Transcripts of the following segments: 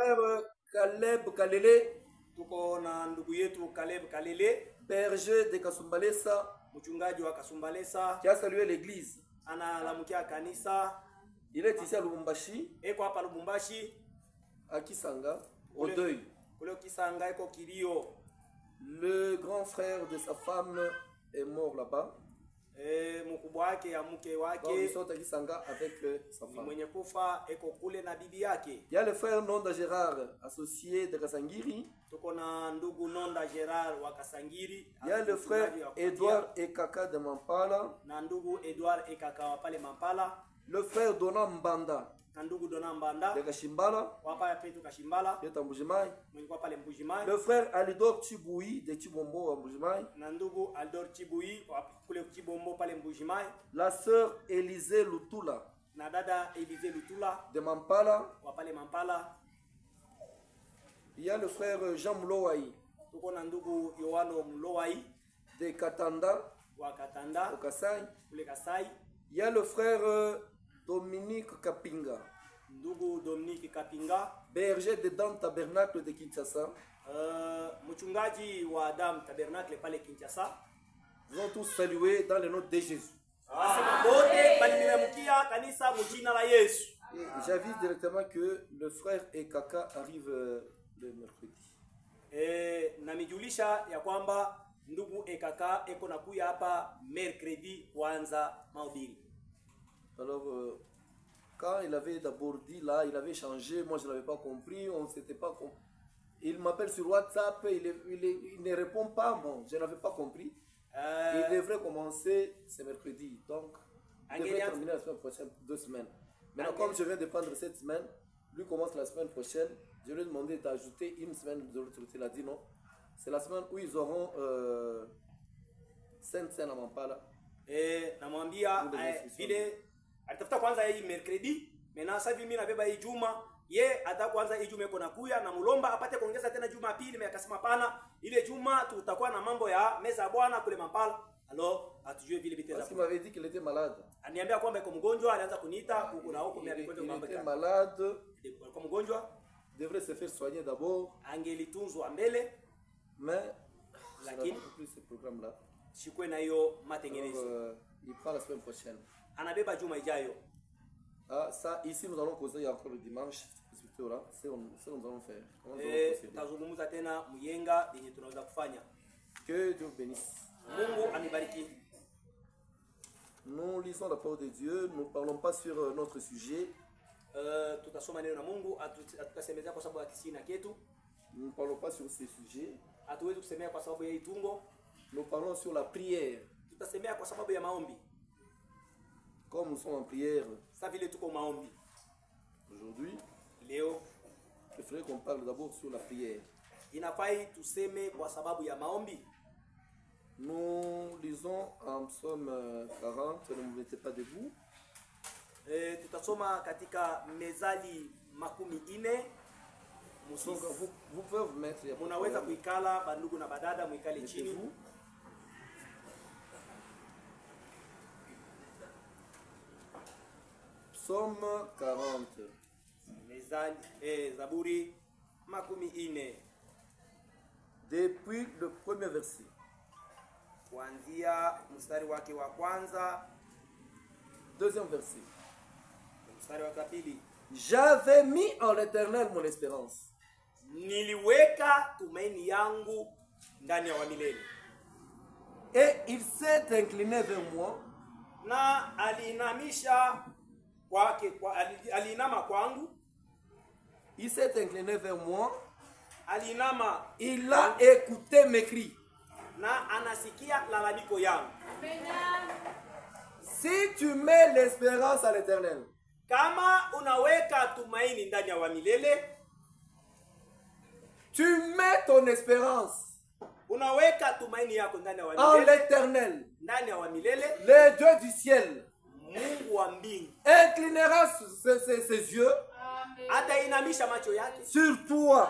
frère Caleb Kalele, tuko na ndugu yetu Caleb Kalele, berger de Kasumbalesa, mchungaji wa Kasumbalesa, qui a salué l'église. analamukia kanisa. Il est ici à Lubumbashi, Eko hapa Lubumbashi, à Kisanga, au deuil. kule Kisanga eko kilio. Le grand frère de sa femme est mort là-bas. Mkubwa wake ya mke Donc ils wake sont à Kisanga avec sa ni femme. mwenye kufa eko kule na bibi yake. Il y a le frère Nonda Gérard, associé de Kasangiri. Tuko na ndugu Nonda Gerard wa Kasangiri. Il y a le frère Edouard Ekaka de Mampala. na ndugu Edouard Ekaka wa pale Mampala. Le frère Dona Mbanda Na ndugu Dona Mbanda de Kashimbala. wapa petu Kashimbala Il est à Mbujimai. mwenye kwa pale Mbujimai. Le frère Alidor Chiboui de Chibombo à Mbujimai. Na ndugu Aldor Chibui wa kule Chibombo pale Mbujimai. La sœur Élisée Lutula Na dada Elize Lutula de Mampala. wa pale Mampala. Il y a le frère Jean Mlouaï Tuko na ndugu Yohano Mlowai de Katanda wa Katanda au Kasai. kule Kasai. Il y a le frère Dominique Kapinga, Ndugu Dominique Kapinga, berger de Dame Tabernacle de Kinshasa. mchungaji wa Adam Tabernacle pale Kinshasa. Ils ont tous salué dans le nom de Jésus. Asema bote balimemkia kanisa mjina la Yesu. Et j'avise directement que le frère Ekaka arrive le mercredi. Na mijulisha ya kwamba ndugu Ekaka eko nakuya hapa mercredi kuanza mahubiri. Alors, quand il avait d'abord dit là, il avait changé, moi je ne l'avais pas compris, on ne s'était pas compris. Il m'appelle sur WhatsApp, il ne répond pas, bon, je n'avais pas compris. Il devrait commencer ce mercredi, donc il devrait terminer la semaine prochaine, 2 semaines. Maintenant, comme je viens de prendre cette semaine, lui commence la semaine prochaine, je lui ai demandé d'ajouter une semaine de l'autre côté, il a dit non. C'est la semaine où ils auront Sainte-Seine à Mampala. Namwambia vile alitafuta kwanza hii mercredi, mena sasa hivi mimi nabeba hii juma, ye atakuanza hii juma iko nakuya na mulomba apate kuongeza tena juma pili, mimi akasema pana, ile juma tutakuwa na mambo ya meza ya Bwana kule Mampala. Alors, atujue vile biteza. Parce qu'il m'avait dit qu'il était malade. Aniambia kwamba iko mgonjwa, alianza kuniita huko na huko, mimi alikwenda Il mambo était yake. malade, Alikuwa mgonjwa, devrait se faire soigner d'abord, angelitunzwa mbele, mais lakini plus ce programme-là. shikwe na hiyo matengenezo. Il prend la semaine prochaine. Anabeba juma ijayo. Ah, ça, ici nous allons causer encore le dimanche. C'est ce que nous allons faire. Tazungumza tena muyenga yenye tunaweza kufanya. Que Dieu bénisse. Mungu anibariki. Nous lisons la parole de Dieu, nous ne parlons pas sur notre sujet. Tutasoma neno na Mungu, atutasemezea kwa sababu ya kisina ketu. Nous ne parlons pas sur ces sujets. Hatuwezi kusemea kwa sababu ya itungo. Nous parlons sur la prière. Tutasemea kwa sababu ya maombi. Comme nous sommes en prière Sasa vile tuko maombi. aujourd'hui, Leo il faudrait qu'on parle d'abord sur la prière. inafai tuseme kwa sababu ya maombi. Nous lisons en psaume 40, ne vous mettez pas debout. Tutasoma katika Mezali 40. Donc, vous pouvez vous mettre. Munaweza kuikala bandugu na badada muikale chini. Mettez-vous. Psaume 40. Mezali Zaburi 40. Depuis le premier verset. Kuanzia mstari wake wa kwanza, Deuxième verset. mstari wa pili. J'avais mis en l'Éternel mon espérance. Niliweka tumaini yangu ndani ya wamilele. Et il s'est incliné vers moi. Na aliinamisha kwake, aliinama kwangu. Il s'est incliné vers moi. Aliinama. Il a écouté mes cris. Na anasikia lalamiko yangu. Si tu mets l'espérance à l'Éternel, Kama unaweka tumaini ndani ya wamilele, tu mets ton espérance unaweka tumaini yako ndani ya en wamilele, l'Éternel, ndani ya wamilele, le Dieu du ciel Mungu wa mbingu inclinera ses yeux atainamisha macho yake sur toi.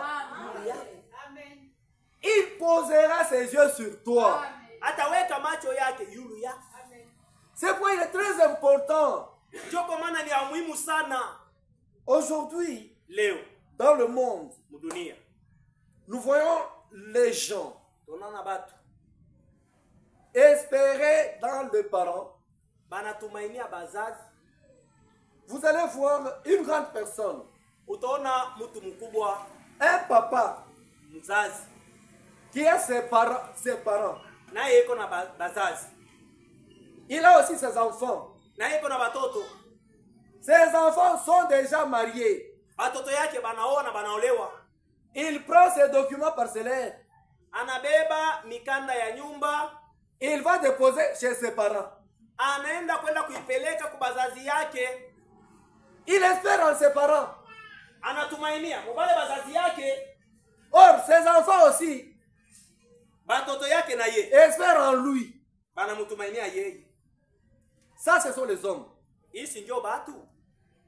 Amen. Il posera ses yeux sur toi. ataweka macho yake yulu yako. C'est pourquoi il est très important Ndio kwa maana ni ya muhimu sana aujourd'hui leo Dans le monde, mudunia nous voyons les gens tunaona batu espérer dans les parents. banatumainia bazazi. Vous allez voir une grande personne, Utaona mtu mkubwa, un papa mzazi qui a ses parents. naye iko na bazazi, Il a aussi ses enfants. naye iko na batoto. Ses enfants sont déjà mariés. Batoto yake banaoa na banaolewa. Il prend ses documents parcellaires. Anabeba mikanda ya nyumba, Il va déposer chez ses parents. anaenda kwenda kuipeleka kwa bazazi yake. Il espère en ses parents. Anatumainia mubale bazazi yake. Or, ses enfants aussi Batoto yake na ye espèrent en lui. banamutumainia yeye. Ça, ce sont les hommes. Isi ndio batu.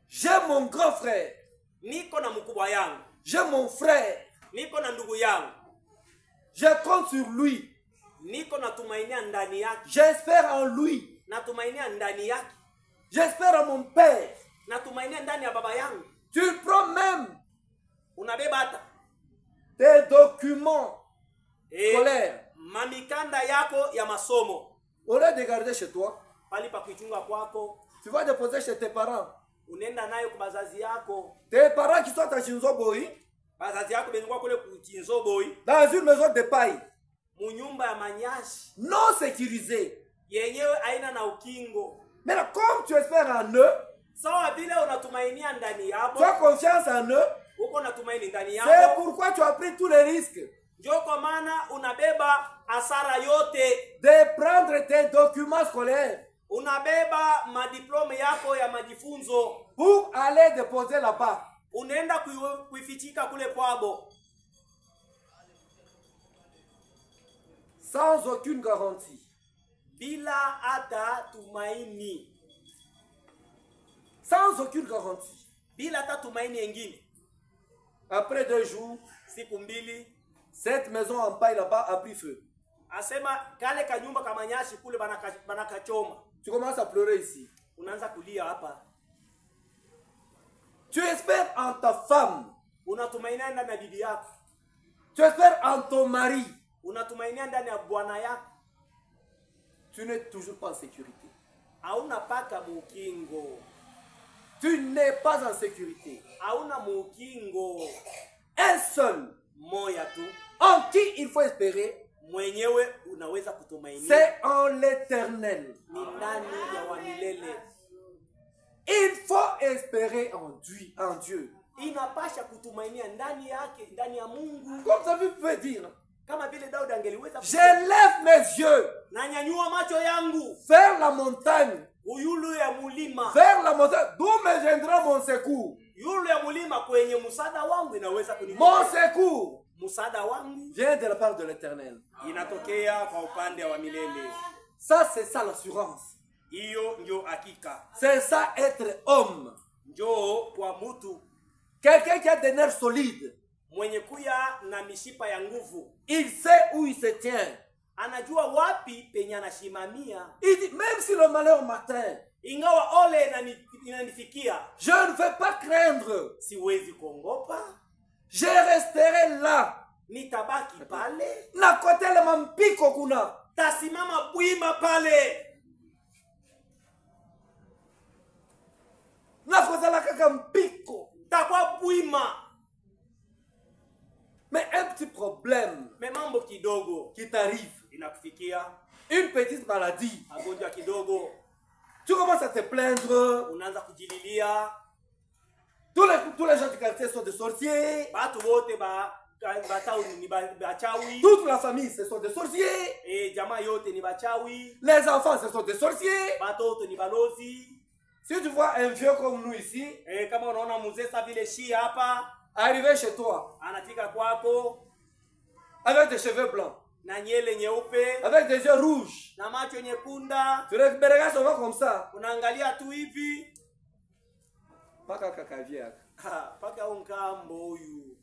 J'ai mon grand frère. Niko na mkubwa yangu, J'ai mon frère. niko na ndugu yangu, Je compte sur lui. niko natumainia ndani yake, J'espère en lui. natumainia ndani yake, J'espère en mon père. natumainia ndani ya baba yangu. Tu prends même Unabeba hata tes documents scolaires. mamikanda yako ya masomo, Au lieu de garder chez toi, pali pa kuichunga kwako, tu vas déposer chez tes parents. unaenda nayo kwa bazazi yako. Tes parents qui sont à Shinzoboi, Bazazi yako bengwa kule kuchinzoboi, dans une maison de paille, munyumba ya manyashi non sécurisée. yenyewe aina na ukingo. Maintenant, comme tu espères en eux, Sawa vile unatumainia ndani tu yako, as confiance en eux, uko natumaini ndani c'est yako, pourquoi tu as pris tous les risques ndio kwa maana unabeba hasara yote. de prendre tes documents scolaires Unabeba madiplome yako ya majifunzo, pour aller déposer là-bas. unaenda kuifichika kule kwabo Sans aucune garantie. bila hata tumaini, Sans aucune garantie. bila hata tumaini yengine. Après 2 jours, Siku mbili cette maison en paille là-bas a pris feu. asema kale kanyumba kama nyashi kule banakachoma. Tu commences à pleurer ici. Unaanza kulia hapa, Tu espères en ta femme. unatumainia ndani ya bibi yako, Tu espères en ton mari. unatumainia ndani ya bwana yako. Tu n'es toujours pas en sécurité. Hauna paka mukingo, Tu n'es pas en sécurité. hauna mukingo. Un seul Moya tu en qui il faut espérer, mwenyewe unaweza kutumainia, c'est en l'Éternel. ni ndani ya wa milele. Il faut espérer en Dieu. Inapasha kutumainia ndani yake, ndani ya Mungu. Comme ça, vous pouvez dire, Kama vile Daudi angeliweza j'élève mes yeux nanyanyua macho yangu vers la montagne, uyulu ya mulima, vers la montagne, d'où me viendra mon secours. yulu ya mulima kwenye msaada wangu inaweza Mon kunitoa. secours Msaada wangu vient de la part de l'Éternel. inatokea kwa upande wa milele. Ça, c'est ça l'assurance. Hiyo ndio hakika, C'est ça être homme. njoo kwa mtu Quelqu'un qui a des nerfs solides. mwenye kuya na mishipa ya nguvu, Il sait où il se tient. anajua wapi penye anashimamia. Il dit, même si le malheur m'atteint, Ingawa ole inanifikia, je ne vais pas craindre. siwezi kuogopa, Je resterai là. nitabaki pale, Na kote le mampiko kuna. tasimama bwima pale, Na kozala kaka mpiko. takwa bwima. Mais un petit problème Me mambo kidogo qui t'arrive, inakufikia, une petite maladie, magonjwa kidogo, tu commences à te plaindre. unaanza kujililia. Tous les gens du quartier sont des sorciers. Batu wote batauni ni bachawi, Toute la famille, ce sont des sorciers. jamaa yote ni bachawi, Les enfants, ce sont des sorciers. batoto ni balozi. Si tu vois un vieux comme nous ici, Kama unaona mzee sa vile shi hapa arriver chez toi, anafika kwako avec des cheveux blancs, na nyele nyeupe avec des yeux rouges, na macho nyekunda, tu me regardes souvent comme ça. unaangalia tu hivi, Paka kakavia. paka unkambo huyu,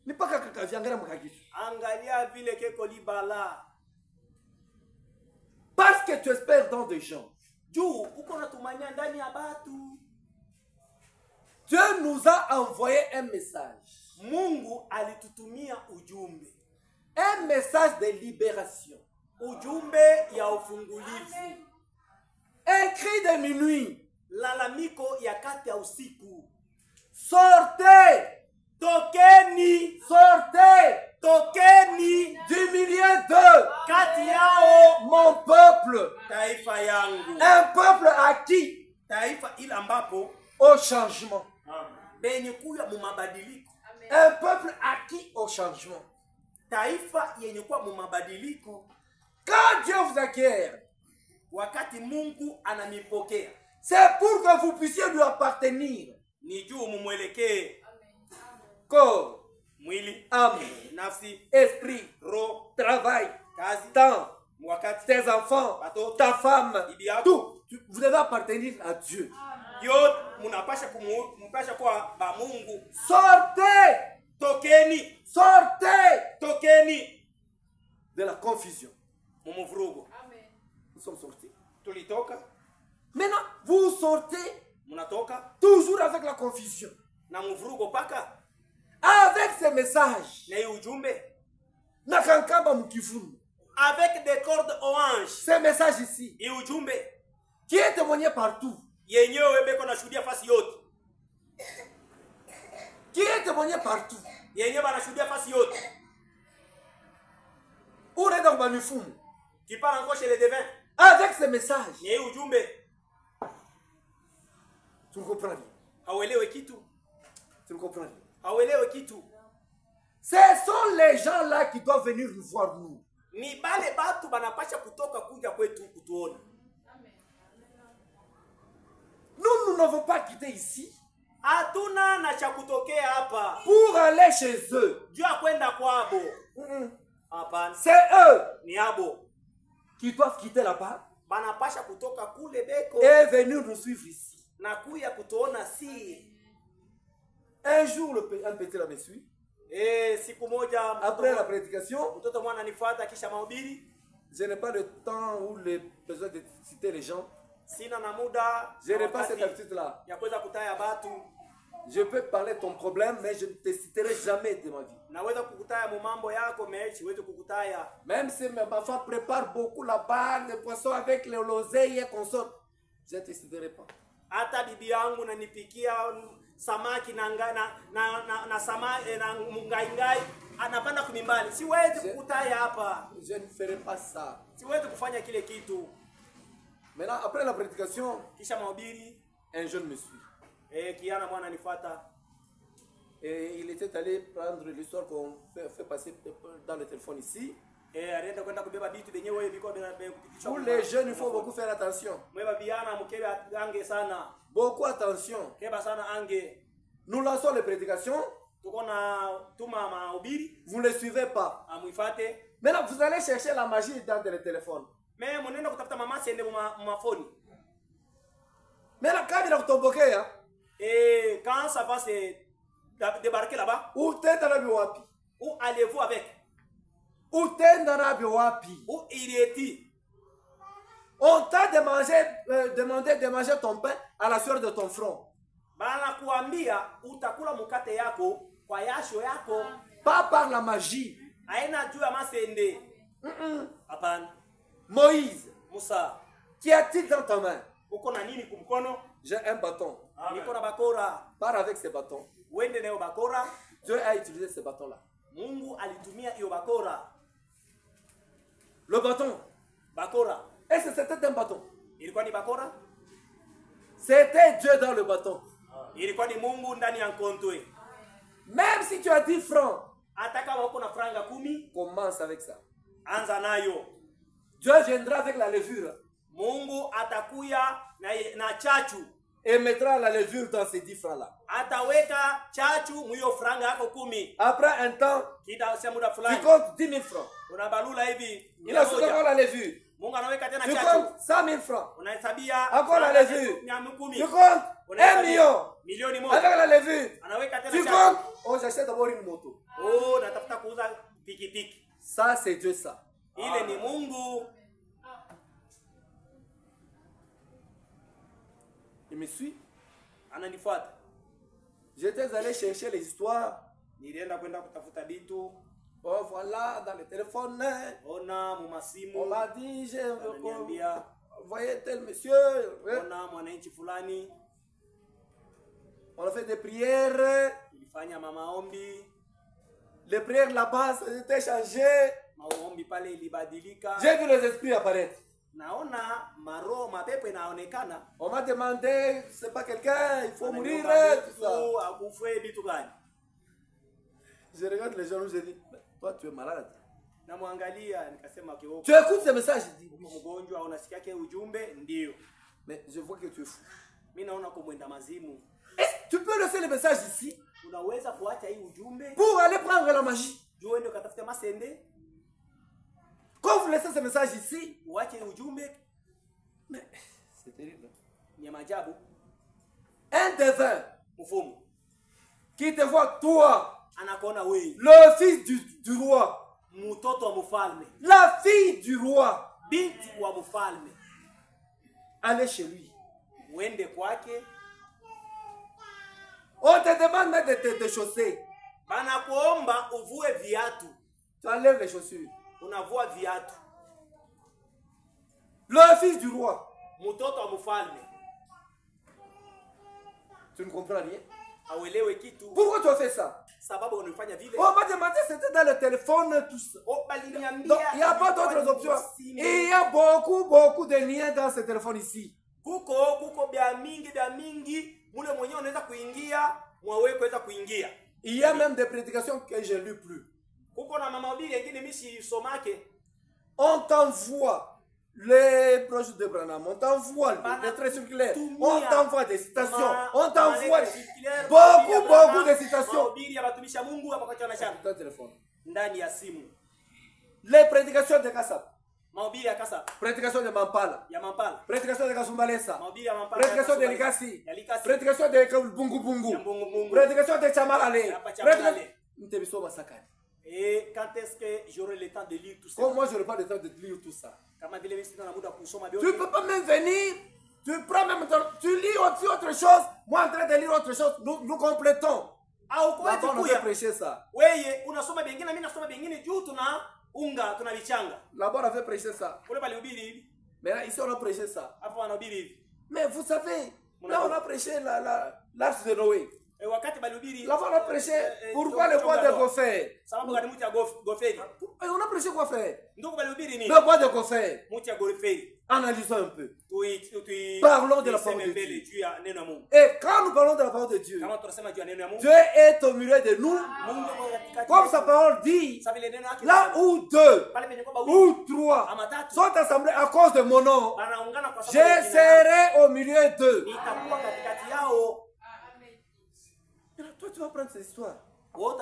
Ni paka kakavia ngara mkakitu. angalia vile keko libala. Parce que tu espères dans des gens. Juu uko natumania ndani ya batu. Dieu nous a envoyé un message. Mungu alitutumia ujumbe. Un message de libération. Ujumbe ya ufungulivu. Un cri de minuit. Lalamiko ya kati ya usiku. Sortez! Tokeni! Sortez! Tokeni! Du milieu de Kati yao mon peuple. taifa yangu. Un peuple acquis Taifa ila ambapo au changement. benye kuya mu mabadiliko. Un peuple acquis au changement. Taifa yenye kuwa mu mabadiliko. Quand Dieu vous acquiert, Wakati Mungu ananipokea, c'est pour que vous puissiez lui appartenir. ni juu mumwelekee Corps, mwili, âme, nafsi, esprit, roho, travail, kazi, temps, wakati, tes enfants, watoto, ta femme, bibi yako. tout. Vous devez appartenir à Dieu. Yote munapasha kuwa ba Mungu. Sortez! Tokeni, Sortez tokeni de la confusion. mumuvurugo. Nous sommes sortis. Tulitoka, Maintenant, vous sortez munatoka toujours avec la confusion. na muvurugo paka Avec ces messages. na hii ujumbe, Nakankaba mukifunu. avec des cordes orange. Ces messages ici, Hii ujumbe qui est témoigné partout. yenyewe beko na shuhudia fasi yote, Qui est témoigné partout. yenyewe banashuhudia fasi yote. Où est donc Bamifumu? Kipara encore chez les devins. Avec ces messages. Ni hii ujumbe Tu ne comprends rien. hauelewe kitu, Tu ne comprends rien. hauelewe kitu. Ce sont les gens-là qui doivent venir nous voir, nous. Ni bale batu banapasha kutoka kuja kwetu kutuona. Nous n'avons pas quitté ici Hatuna na cha kutokea hapa pour aller chez eux. juu ya kwenda kwabo. Mm-mm. Hapana, C'est eux ni abo qui doivent quitter là-bas banapasha kutoka kule beko et venir nous suivre ici. na kuya kutuona si. Un jour, un petit là me suit. Siku moja Après la prédication, mtoto mwana nifuata kisha mahubiri. je n'ai pas le temps ou le besoin de citer les gens. Sina na muda Je n'ai pas wakati cette habitude-là. ya kuweza kutaya batu. Je peux parler de ton problème, mais je ne te citerai jamais de ma vie. Naweza kukutaya mu mambo yako, mais siwezi kukutaya. Même si ma femme prépare beaucoup là-bas, les poissons avec les l'oseille et consorts, je ne te citerai pas. Hata bibi yangu nanipikia samaki na samaki na mungai anapanda kumimbali. Siwezi kukutaya hapa. Je ne ferai pas ça. Siwezi kufanya kile kitu. Maintenant, après la prédication, Kisha mahubiri, un jeune me suit. kiana mwana nifuata. Et il était allé prendre l'histoire qu'on fait passer dans le téléphone ici. Alienda kwenda kubeba bitu benyewe biko kupikishwa. Pour les jeunes, il faut beaucoup faire attention. Mweba biana mukebe ange sana. Beaucoup attention. Keba sana ange. Nous lançons les prédications. Tuko na tuma mahubiri, Vous ne les suivez pas. amuifate. Maintenant, vous allez chercher la magie dans le téléphone. Mais munenda kutafuta mama sende mafoni. Maintenant, quand il a tombé, Et quand ça va se débarquer là-bas, où t'es dans la wapi? où allez-vous avec? Où t'es dans la wapi? Où irait-il? On t'a demandé de manger ton pain à la sueur de ton front. Bana kuambia utakula mukate yako kwa yasho yako. Pas par la magie. Haina juu ya masende. Hapana. Moïse, Musa, qu'y a-t-il dans ta main? uko na nini kumkono? J'ai un bâton. Niko na bakora. Pars avec ce bâton. Wende nayo bakora. Dieu a utilisé ce bâton-là. Mungu alitumia hiyo bakora. Le bâton. Bakora. Est-ce que c'était un bâton? Ilikuwa ni bakora? C'était Dieu dans le bâton. Ilikuwa ni Mungu ndani ya nkontwe. Même si tu as 10 francs, Hata kama uko na franga 10, commence avec ça. anza nayo. Dieu viendra avec la levure Mungu atakuya na chachu. et mettra la levure dans ces 10 francs-là. Ataweka chachu mwiyo franga yako 10. Après un temps, Kida sia muda tu fulani. comptes 10 000 francs. Unabalula hivi. Il a encore la levure. Mungu anaweka tena Tu chachu. comptes 100 000 francs. Unahesabia Encore la levure. Tu 10,000. comptes 1 million. Milioni Avec moja. la levure. Anaweka tena Tu chachu. comptes. Oh, j'achète d'abord une moto. Oh, natafuta kuuza pikipiki. Ça, c'est Dieu, ça. Ile ni Mungu. Il me suit. Ananifuata. J'étais allé chercher les histoires. Nilienda kwenda kutafuta vitu. Oh voilà, dans le téléphone. Ona mumasimu. On m'a dit, j'ai Ananiambia, envoyé tel monsieur. ona mwananchi fulani. On a fait des prières. Tulifanya maombi. Les prières là-bas, c'était changé. Maombi pale ilibadilika. J'ai vu les esprits apparaître. Naona mapepo inaonekana. On m'a demandé, c'est pas quelqu'un, il faut mourir, tout ça. Akufe vitu gani? Je regarde les gens, je dis, toi tu es malade. Namwangalia nikasema kioko. Tu écoutes ces messages, je dis, uko mgonjwa unasikia ke ujumbe ndio. Mais je vois que tu es fou. Mimi naona kumwenda mazimu. Tu peux laisser le message ici Unaweza kuacha hii ujumbe pour aller prendre la magie. Jua ndio katafuta masende. Quand vous laissez ce message ici, Uache ujumbe. mais c'est terrible. Ni maajabu. Un devin Mfumu qui te voit toi, anakuona wewe, le fils du roi, mtoto wa mfalme, la fille du roi, binti wa mfalme, allez chez lui. uende kwake. On te demande même de te chausser. Bana kuomba uvue viatu. Tu enlèves les chaussures. Unavua viatu. Le fils du roi. Mtoto wa mfalme. Tu ne comprends rien. Auelewe kitu. Pourquoi tu as fait ça? Sababu unafanya vile. On m'a demandé, c'était dans le téléphone, tout ça. Oh, baliniambia. Donc, il n'y a pas d'autres options. Il y a beaucoup de liens dans ce téléphone ici. Kuko bia mingi, mule mwenyewe unaweza kuingia, mwawe kuweza kuingia. Il y a même des prédications que je ne lis plus. Kuko na mahubiri mengine mimi somake. On t'envoie les proches de Branham, on t'envoie les traits circulaires, on t'envoie des citations, on t'envoie beaucoup de citations. Dans le téléphone. Ndani ya simu. Les prédications de Kassab. Mahubiri ya Kassab. Prédication de Mampala. Ya Mampala. Prédication de Kasumbalesa. Mahubiri ya Mampala. Prédication de Likasi. Ya Likasi. Prédication de Bungu Bungu. Ya Bungu Bungu. Prédication de Chamalale. Ya Chamalale. Et quand est-ce que j'aurai le temps de lire tout ça? Comme moi, je n'aurai pas le temps de lire tout ça. Tu ne peux pas même venir. Tu prends même tu lis aussi autre chose. Moi, en train de lire autre chose, nous complétons. Là-bas, on a prêché ça. Là-bas, on avait prêché ça. Mais là, ici, on a prêché ça. Mais vous savez, là, on a prêché l'arche de Noé. Là-bas, on a prêché pourquoi le bois de Gopher. On a prêché quoi faire? Le bois de Gopher. Analysons un peu. Parlons de la parole de Dieu. Et quand nous parlons de la parole de Dieu, Dieu est au milieu de nous. Comme sa parole dit, là où deux ou trois sont assemblés à cause de mon nom, je serai au milieu d'eux. Toi, tu vas prendre cette histoire. On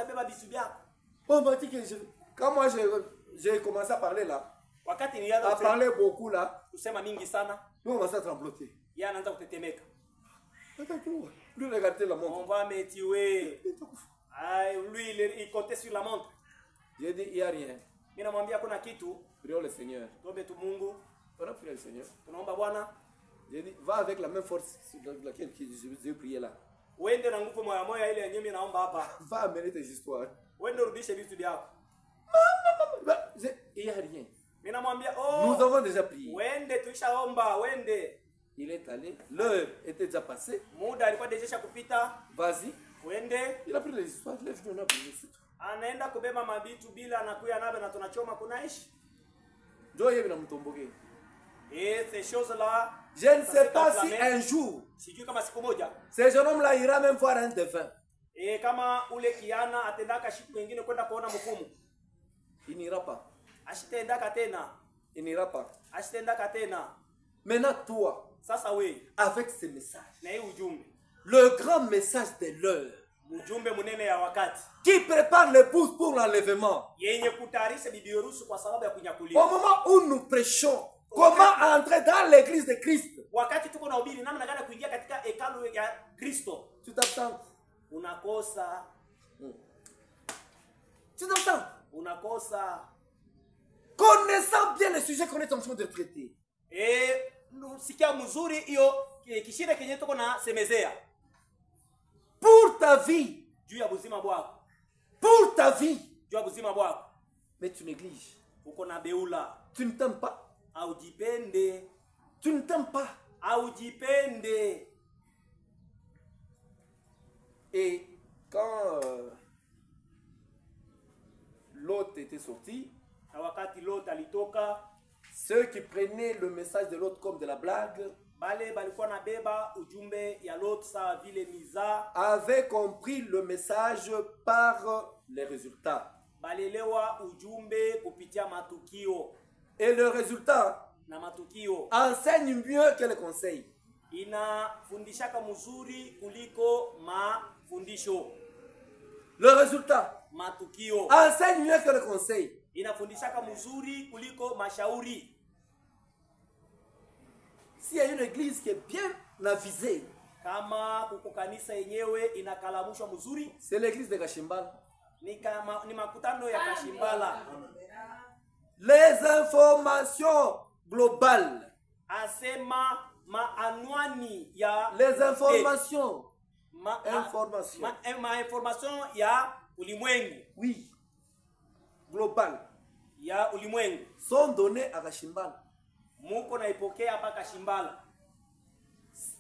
m'a dit que quand moi j'ai commencé à parler là, à parler beaucoup là, nous on va s'être embloqué. Lui regardez la montre. On va me tuer. Lui il comptait sur la montre. J'ai dit il n'y a rien. Prions le Seigneur. On a prié le Seigneur. J'ai dit va avec la même force dans laquelle j'ai prié là. Va amener tes histoires. Il n'y a rien. Nous avons déjà prié. Il est allé. L'heure était déjà passée. Vas-y. Il a pris les histoires. Il est venu, on a prié. Anaenda kubeba mabitu bila anakuya nabe na tunachoma kunaishi. Ndio yeye binamtomboke. Ces choses-là, je ne sais pas si un jour ce jeune homme-là ira même voir un défunt. Kama ule kiana atendaka shiku wengine kwenda kuona mfumu. Il n'ira pas. Ashitendaka tena. Il n'ira pas. Ashitendaka tena. Maintenant toi, sasa we, avec ce message, na hii ujumbe, le grand message de l'heure, ujumbe munene ya wakati, qui prépare l'épouse pour l'enlèvement, yenye kutayarisha bibi harusi kwa sababu ya kunyakuliwa. Au moment où nous prêchons, comment entrer dans l'église de Christ, wakati tuko na ubiri namna gani kuingia katika hekalu ya Kristo, tu t'absentes. Unakosa. Tu t'absentes. Unakosa. Connaissant bien le sujet qu'on est en train de traiter. Sikia mzuri hiyo kishida kenye tuko na semezea. Pour ta vie. juu ya buzima bwako, Pour ta vie. juu ya buzima bwako. Mais tu négliges. Uko na beula, Tu ne t'aimes pas. haujipende, Tu ne t'aimes pas. haujipende. Et quand l'autre était sorti, Na wakati Lot alitoka, ceux qui prenaient le message de l'autre comme de la blague bale balikuwa na beba ujumbe ya Lot sawa vile miza, avaient compris le message par les résultats. balelewa ujumbe kupitia matukio, Et le résultat na matukio enseigne mieux que les conseils. inafundishaka mzuri kuliko mafundisho. Le résultat Matukio enseigne mieux que les conseils. inafundishaka mzuri kuliko mashauri. S'il y a une église qui est bien avisée, Kama kuko kanisa yenyewe inakalamushwa mzuri, c'est l'église de Kashimbala. ni makutano ya Kashimbala. Les informations globales, Asema maanwani ya les informations, information ya ulimwengu, oui, globales, ya ulimwengu sont données à Kashimbala. muko naipokea hapa Kashimbala.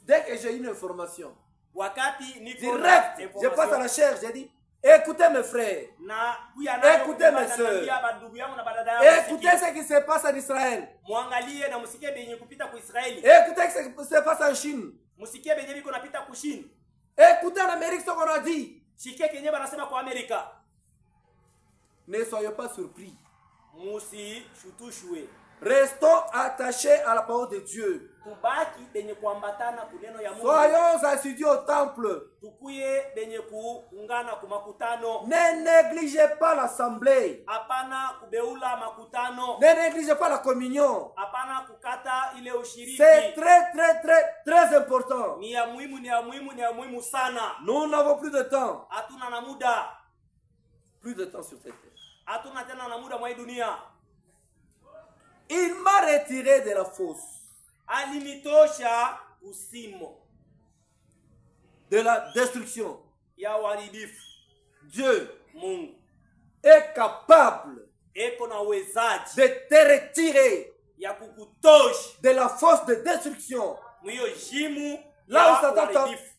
Dès que j'ai une information, Wakati niko direct, je passe à la chair, j'ai dit, écoutez mes frères, na kuya nayo écoutez mes sœurs, bandugu yangu na badada yangu, écoutez ce qui se passe en Israël, muangalie na musikie benye kupita ku Israeli, écoutez ce qui se passe en Chine, musikie benye biko napita ku Chine, écoutez en Amérique ce qu'on a dit. sikie kenye banasema kwa Amerika. Ne soyez pas surpris. Musishutushwe, Restons attachés à la parole de Dieu. tubaki benye kuambatana kuneno ya Mungu. Soyons assidus au temple. Tukuye benye kuungana ku makutano, Ne négligez pas l'assemblée. hapana kubeula makutano, Ne négligez pas la communion. hapana kukata ile ushiriki. C'est très, très, très, très important. Ni ya muhimu, ni ya muhimu, ni ya muhimu sana. Nous n'avons plus de temps. Hatuna na muda, Plus de temps sur cette terre. hatuna tena na muda mwa hii dunia. Il m'a retiré de la fosse, Alinitosha usimo de la destruction. ya uharibifu. Dieu Mungu est capable eko na uwezaji de te retirer ya kukutosha de la fosse de destruction. mwiyo jimu Là où ya uharibifu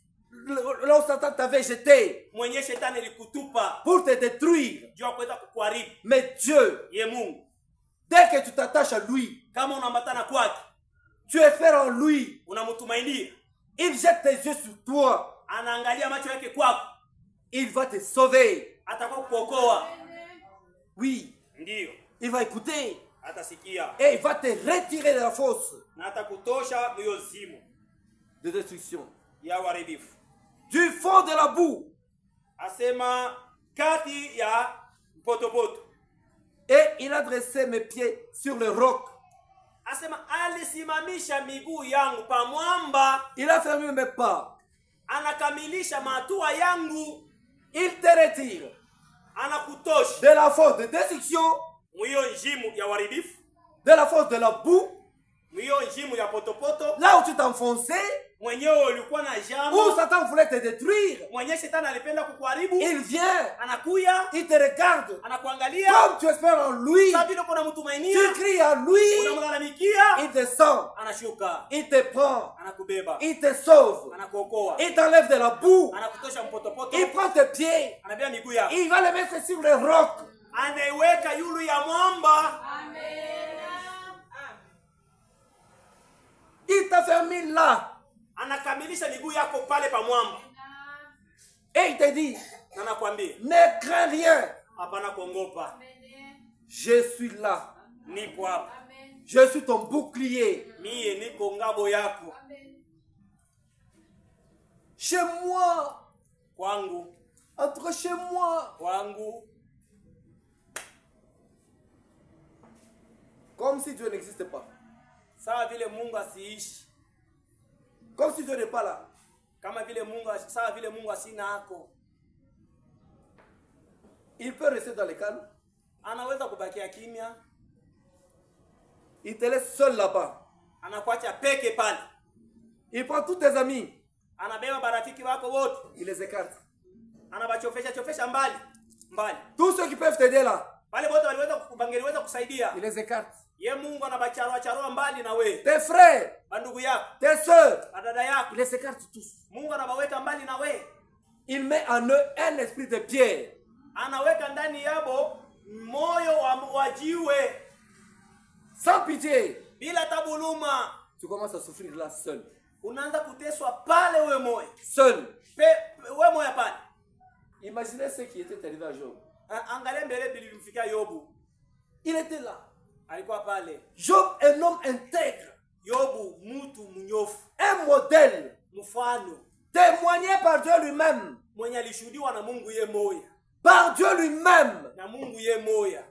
Satan t'avait jeté mwenye shetani likutupa pour te détruire. juu ya kuweza kukuharibu. Mais Dieu, Ye Mungu, dès que tu t'attaches à lui, kama unaambatana kwake, tu es fait en lui, unamtumainia, il jette tes yeux sur toi, anaangalia macho yake kwako, il va te sauver. atakuwa kuokoa. Oui, Ndiyo, il va écouter atasikia et il va te retirer de la fosse na atakutosha mwiyo zimu de destruction. ya uharibifu. Du fond de la boue, Asema kati ya potopoto. et il a dressé mes pieds sur le roc. Asema alisimamisha miguu yangu pa mwamba, Il a fermé mes pas. anakamilisha matua yangu. Il te retire Anakutosha de la fosse de destruction, mwiyo njimu ya uharibifu, de la fosse de la boue, mwiyo njimu ya potopoto, là où tu t'enfonçais, mwenyewe ulikuwa na où jama, Satan voulait te détruire. mwenye shetani alipenda kukuharibu. Il vient, Anakuya, il te regarde. anakuangalia, Comme tu espères en lui, sababu uko tu unamtumainia, cries à lui, unamlalamikia, il descend, anashuka, il te prend, anakubeba, il te sauve, anakuokoa, il t'enlève de la boue, anakutosha mpotopoto, il prend tes pieds, anabeba miguu yako, il va les mettre sur le roc. anaiweka yulu ya mwamba. Il t'a fait mis là. Anakamilisha miguu yako pale pa mwamba, Et il te dit, na nakwambia ne crains rien. hapana kuongopa, Je suis là. nipo hapa, Je suis ton bouclier. mie niko ngabo yako. Chez moi, Kwangu, entre chez moi. kwangu, Comme si Dieu n'existait pas. sawa vile Mungu asiishi, Comme si Dieu n'est pas là. kama vile Mungu, sawa vile Mungu asina ako. Il peut rester dans les calmes. Anaweza kubakia kimya, Il te laisse seul là-bas. anakuacha peke pale, Il prend tous tes amis. anabeba barafiki wako wote, Il les écarte. Anabachofesha mbali. Tous ceux qui peuvent t'aider là, Wale wote wangeliweza kusaidia. il les écarte. Ye Mungu anabacharwa mbali na we. Tes frères, Bandugu yako, tes sœurs, dada yako, il les écarte tous. Mungu anabaweka mbali na we. Il met en eux un esprit de pierre. Anaweka ndani yabo moyo wa jiwe. Sans pitié. Bila tabuluma. Tu commences à souffrir là seul. Unaanza kuteswa pale we moyo. Seul. We moyo pale. Imaginez ce qui était arrivé à Job. Angalia mbele bilimfikia Yobu. Il était là. Alikuwa pale. Job, un homme intègre. Yobu, mutu munyofu. Un modèle. Mfano. Témoigné par Dieu lui-même. Mwenye alishuhudiwa na Mungu ye moya. Par Dieu lui-même. Na Mungu ye moya.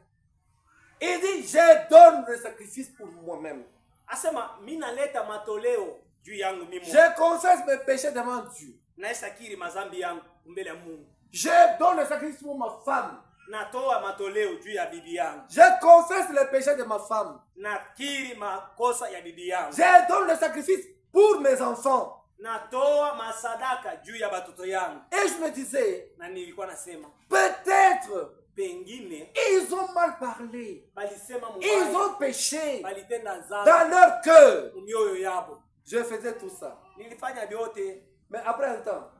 Il dit, je donne le sacrifice pour moi-même. Asema, mina leta matoleo juu yangu mimi. Je confesse mes péchés devant Dieu. Naisakiri mazambi yangu mbele ya Mungu. Je donne le sacrifice pour ma femme. Natoa matoleo juu ya bibi yangu. Je confesse les péchés de ma femme. Nakiri makosa ya bibi yangu. Je donne le sacrifice pour mes enfants. Natoa masadaka juu ya batoto yangu. Et je me disais, na nilikuwa nasema, peut-être pengine ils ont mal parlé. Ils ont péché dans leur cœur. Je faisais tout ça. Mais après un temps,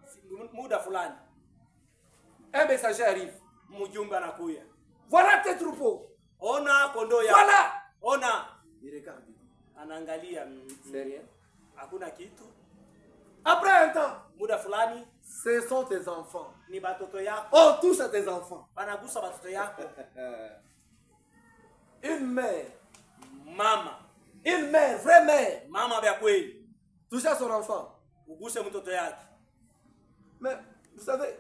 un messager arrive. Voilà tes troupeaux. Voilà. Il regarde. C'est rien. Après un temps, ce sont tes enfants. On touche à tes enfants. Une mère. Mama. Une mère, vraie mère. Mama bya kweli. Touche à son enfant. Uguse mtoto yake. Mais vous savez,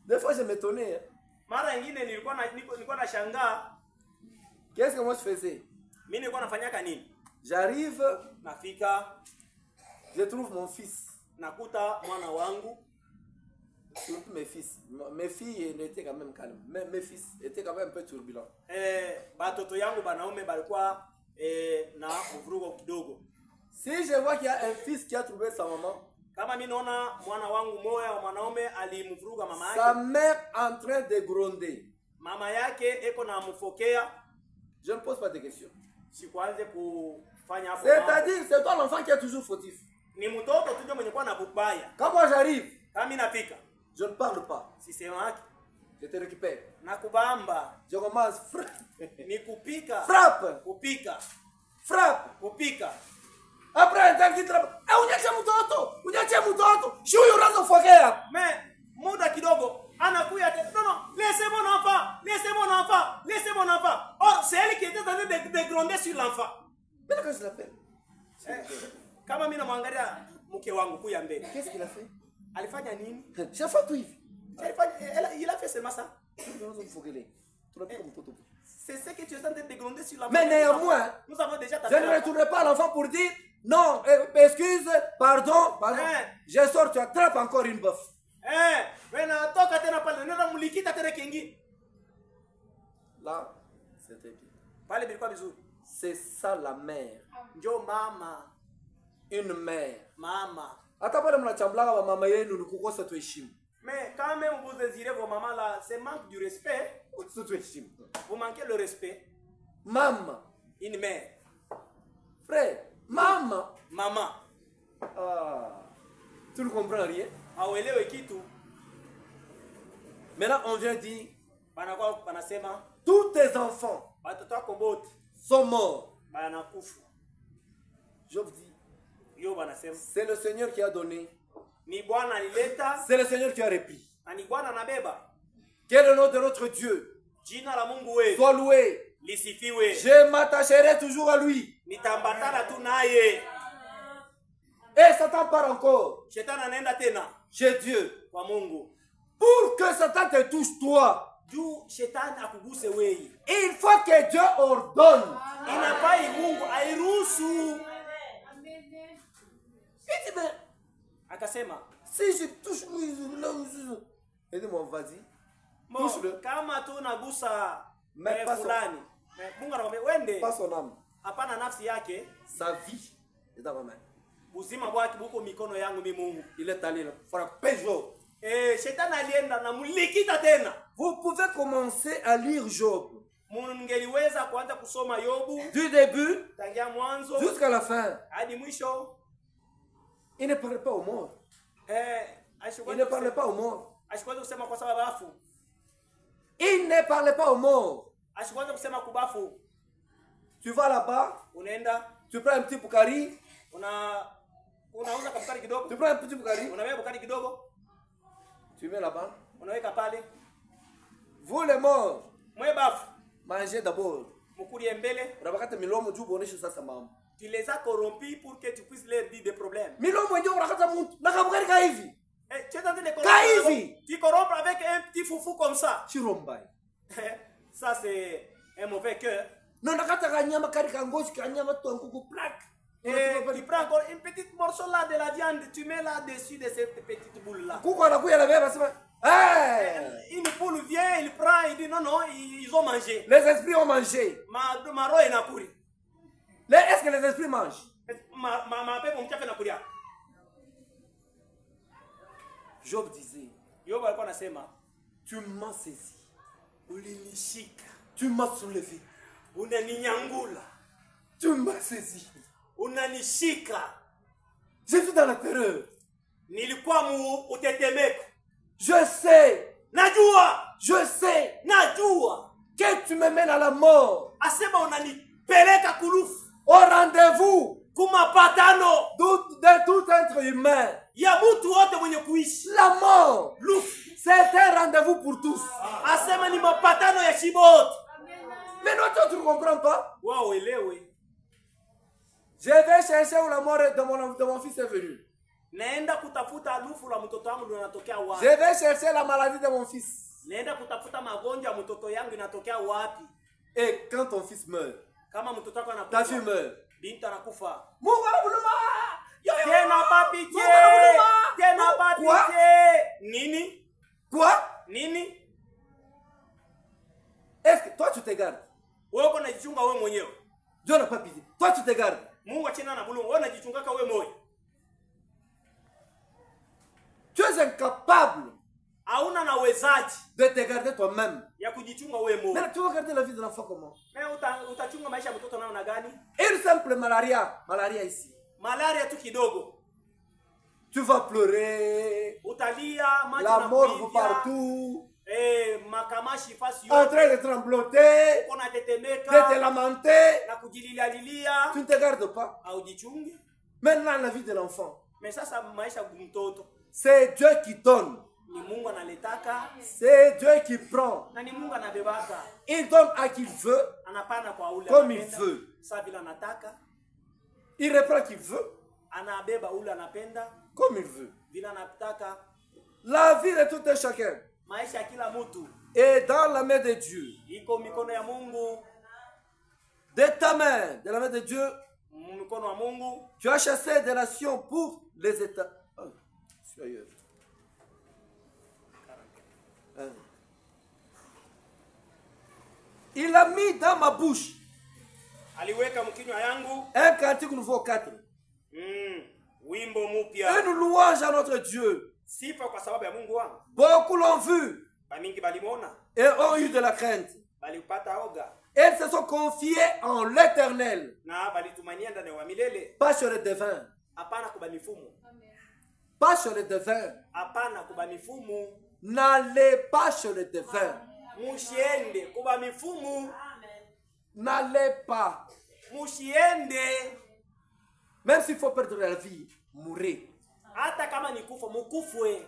des fois je m'étonnais. Mara nyingine nilikuwa na shangaa. Qu'est-ce que moi je faisais? Mimi nilikuwa nafanyaka nini? J'arrive, nafika, je trouve mon fils. Nakuta mwana wangu. Surtout mes fils. Mes filles étaient quand même calmes. Mais mes fils étaient quand même un peu turbulents. Batoto yangu banaume balikuwa na mvurugo kidogo. Si je vois qu'il y a un fils qui a trouvé sa maman, kama mimi naona mwana wangu moya wa mwanaume alimvuruga mama yake, sa mère en train de gronder, mama yake eko na mfokea, je ne pose pas de questions. Sikuanze kufanya hapo. C'est-à-dire c'est toi l'enfant qui est toujours fautif. Ni mtoto tu ndio mwenye kwa na bubaya. Quand moi j'arrive, kama mimi napika, je ne parle pas. Si c'est moi, je te récupère. Nakubamba. Je commence ni kupika. Frappe. Kupika. Frappe. Kupika. Après un temps qui travaille. Unyache mtoto. Shuyu unaanza fokea. Mais muda kidogo anakuya te. Non, laissez mon enfant. Oh, c'est elle qui était en train de gronder sur l'enfant. Mais quand je l'appelle. Kama mimi namwangalia mke wangu kuya mbele. Qu'est-ce qu'il a fait? Alifanya nini? J'ai fait tout hivi. Il a fait seulement ça. C'est ce que tu es en train de gronder sur l'enfant. Mais néanmoins, nous avons déjà je ne retournerai pas à l'enfant pour dire non, excuse, pardon. Je sors, tu attrapes encore une bœuf. Là, c'était bien. C'est ça la mère. Une mère. Mama. Mais quand même vous désirez vos mamans là, c'est manque du respect. Vous manquez le respect. Maman. Une mère. Frère. Maman. Maman. Ah. Tu ne comprends rien. Maintenant on vient dire tous tes enfants sont morts. Job dit c'est le Seigneur qui a donné. C'est le Seigneur qui a repris. Quel est le nom de notre Dieu? Sois loué. Je m'attacherai toujours à lui. Et Satan part encore chez Dieu. Pour que Satan te touche toi, il faut que Dieu ordonne. Si je touche il dit moi vas-y. Touche-le. Mais pas son âme. Sa vie est dans ma main. Il est allé là, frapper Job. Shetani alienda na mulikita tena. Vous pouvez commencer à lire Job. Mungeliweza kuanza kusoma Yobu Du début tangia mwanzo jusqu'à la fin. hadi mwisho. Il ne parlait pas aux morts. Il ne parlait pas aux morts. Ashikwaza kusema kwa sababu afu. Il ne parlait pas aux morts. Ashikwaza kusema kubafu. Tu vas là-bas, Unaenda, tu prends un petit bukari, unauza kabukari kidogo. tu prends un petit bukari, Unaweka bukari kidogo, tu mets là-bas. unaweka pale. Vous les morts, Mwe bafu, mangez d'abord. mukulie mbele. Unapakata milomo juu boneshe sasa mambo. Tu les as corrompus pour que tu puisses leur dire des problèmes. Milomo ndio unakata mtu. Na kabukari ka hivi. Tu es en train de Kaivi. tu corrompre avec un petit foufou comme ça. Chirombai. Ça c'est un mauvais cœur. Non, nakata kanyama kari kangoshi kanyama tu ankuku plaque. Et tu prends encore une petite morceau là de la viande, tu mets là dessus de ces petites boules là. Kuko anakuya na beba sema, hey! Une poule vient, il prend, il dit non, non, ils ont mangé. Les esprits ont mangé. Ma roho inakuri. Est-ce que les esprits mangent? Ma pepo mchafu inakuria. Job disait, Yobu alikuwa anasema, tu m'as saisi, ulinishika, tu m'as soulevé, unaninyangula, tu m'as saisi. unanishika. Je suis dans la terreur. Nilikuwa utetemeko. Je sais, Najua najua que tu me mènes à la mort. asema unanipeleka kulufu, Au rendez-vous kumapatano de tout être humain. ya mtu wote mwenye kuishi. La mort, Lufu c'est un rendez-vous pour tous. asema ni mapatano ya shibote. Mais non, toi, tu ne comprends pas. Wao elewe. Je vais chercher où la mort de mon fils est venue. Naenda kutafuta lufu la mtoto wangu linatokea Je wapi? vais chercher la maladie de mon fils. Naenda kutafuta magonjwa ya mtoto yangu inatokea wapi? Et quand ton fils meurt, Kama mtoto wako ta fille anakufa, meurt. binti anakufa. Mungu anabuluma. Tena pas pitié. Tena pas Quoi? pitié. Nini? Quoi? Nini? Est-ce que toi tu te gardes? Wewe uko unajichunga wewe mwenyewe. Dieu n'a pas pitié. Toi tu te gardes. Mungu achana na bulungu. Wewe unajichungaka wewe moyo. Tu es incapable Hauna na uwezaji de te garder toi-même. ya kujichunga wewe moyo. Mais tu vas garder la vie de l'enfant comment? Mais utachunga maisha ya mtoto namna gani? Une simple malaria ici. Malaria tu kidogo. Tu vas pleurer, Utalia maji la na mort kuivya. partout, Makamashi fasi en train yote. de trembloter, Uko de te natetemeka lamenter. na kujililia. Tu ne te gardes pas. Haujichungi. Maintenant la vie de l'enfant, Mais sasa maisha ya mtoto c'est Dieu qui donne. ni Mungu analetaka C'est Dieu qui prend. na ni Mungu anabebaka. Il donne à qui il veut, Anapana kwa ule comme il anapenda. veut. Sasa vile anataka, Il reprend qui veut, anabeba ule anapenda, comme il veut. vile anataka. La vie de tout un chacun Maisha ya kila mtu est dans la main de Dieu. iko mikono ya Mungu, De ta main, de la main de Dieu, mikono wa Mungu. tu as chassé des nations pour les États. Oh, je suis ailleurs. Hein. Il a mis dans ma bouche Aliweka mkinywa yangu un cantique nouveau 4. wimbo mpya, Une louange à notre Dieu. sifa kwa sababu ya Mungu wangu. Beaucoup l'ont vu Bamingi balimona, et ont eu de la crainte. balipata oga Elles se sont confiées en l'Éternel. na balitumania ndani wa milele. Pas sur les devins. Hapana kuba mifumu, Pas sur les devins. hapana kuba mifumu. N'allez pas sur les devins. Mushiende kuba mifumu, N'allez pas. mushiende. Même s'il faut perdre la vie, mourrez. Hata kama ni kufa mukufwe.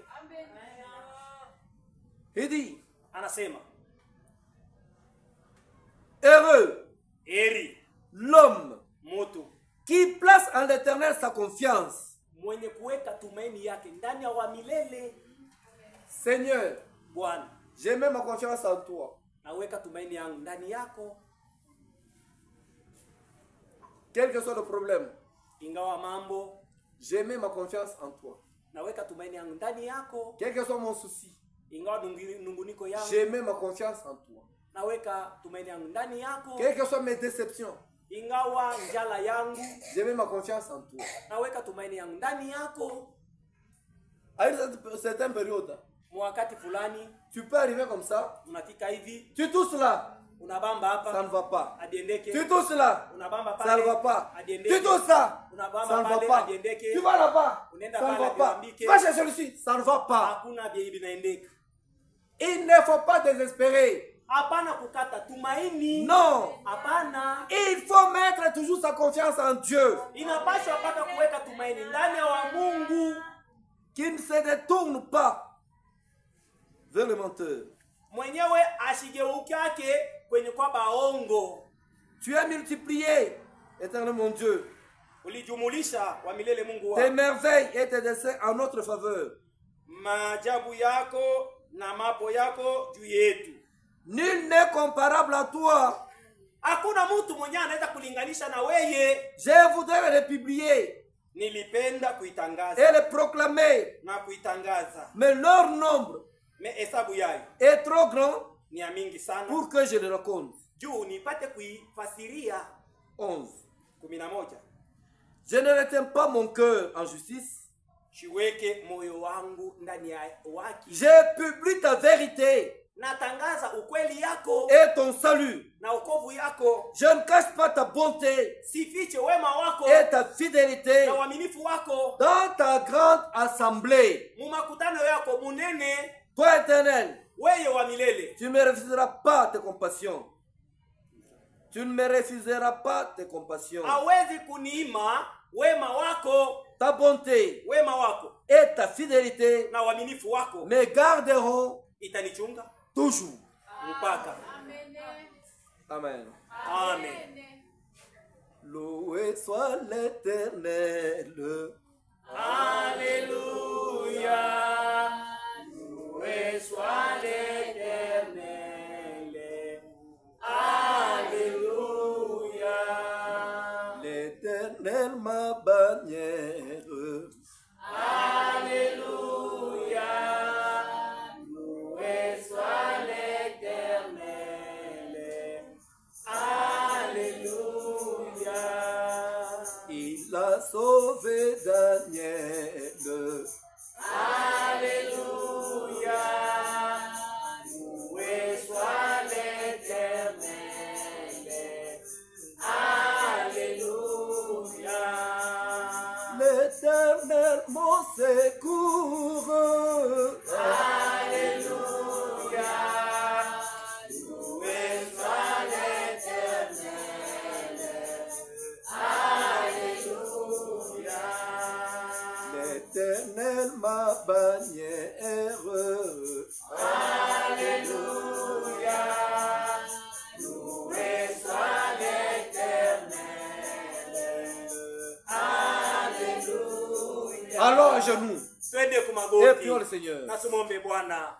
Il dit, Anasema heureux eri l'homme mutu qui place en l'Éternel sa confiance. mwenye kuweka tumaini yake ndani ya wa milele. Seigneur, Bwana, j'ai mis ma confiance en toi. naweka tumaini yangu ndani yako, Quel que soit le problème, ingawa mambo, j'ai mis ma confiance en toi. naweka tumaini yangu ndani yako, Quel que soit mon souci, ingawa nunguniko yangu, j'ai mis ma confiance en toi. naweka tumaini yangu ndani yako, Quelles que soient mes déceptions, ingawa njala yangu, j'ai mis ma confiance en toi. naweka tumaini yangu ndani yako. À une certaine période, Mwakati fulani tu peux arriver comme ça, unafika hivi, tu tousses là, unabamba hapa, ça ne va pas. adiendeke. Tu tousses là, Unabamba pale, ça ne va pas. adiendeke. Tu tousses ça, Unabamba ça ne va pale, pas. adiendeke. Tu vas là-bas, Unaenda ça ne pale, va pas. adiambike. Tu vas chez celui-ci, ça ne va pas. Hakuna bia binaendeka. Il ne faut pas désespérer. Hapana kukata tumaini. Non. Hapana. Il faut mettre toujours sa confiance en Dieu. Inapaswa paka kuweka tumaini ndani ya wa Mungu, Qui ne se détourne pas vers le menteur. mwenyewe ashigeukiake kwenye kwa baongo. Tu as multiplié, éternel mon Dieu, Ulijumulisha wa milele Mungu tes wa merveilles et tes desseins en notre faveur. maajabu yako na mapo yako juu yetu. Nul n'est comparable à toi. Hakuna mtu mwenye anaweza kulinganisha na weye. Je voudrais le publier Nilipenda et kuitangaza le proclamer, na kuitangaza, mais leur nombre me hesabu yayo est trop grand ni ya mingi sana pour que je le raconte. juu nipate kuifasiria. 11. 11. Je ne retiens pas mon cœur en justice. Shiweke moyo wangu ndani ya waki. Je publie ta vérité Natangaza ukweli yako et ton salut. na ukovu yako. Je ne cache pas ta bonté Sifiche wema wako et ta fidélité na uaminifu wako dans ta grande assemblée. mu makutano yako munene. Toi, éternel, Weye wa milele, tu ne me refuseras pas tes compassions. Tu ne me refuseras pas tes compassions. hawezi kuniima wema wako, Ta bonté wema wako et ta fidélité na uaminifu wako me garderont itanichunga toujours. mpaka. Amen. Amen. Loué soit l'Éternel. Alléluia. Loué soit l'Éternel. Alléluia. L'Éternel ma bannière. Alléluia. Loué soit l'Éternel. Alléluia. Il a sauvé Daniel. Alléluia. Loué soit l'Éternel. Alléluia. L'Éternel mon secours. Alléluia. Loué soit l'Éternel. Alléluia. L'Éternel ma bannière. Alléluia. Loué soit l'Éternel. Alléluia. Allons à genoux Twende et kumagoti prions le Seigneur. na tumombe Bwana.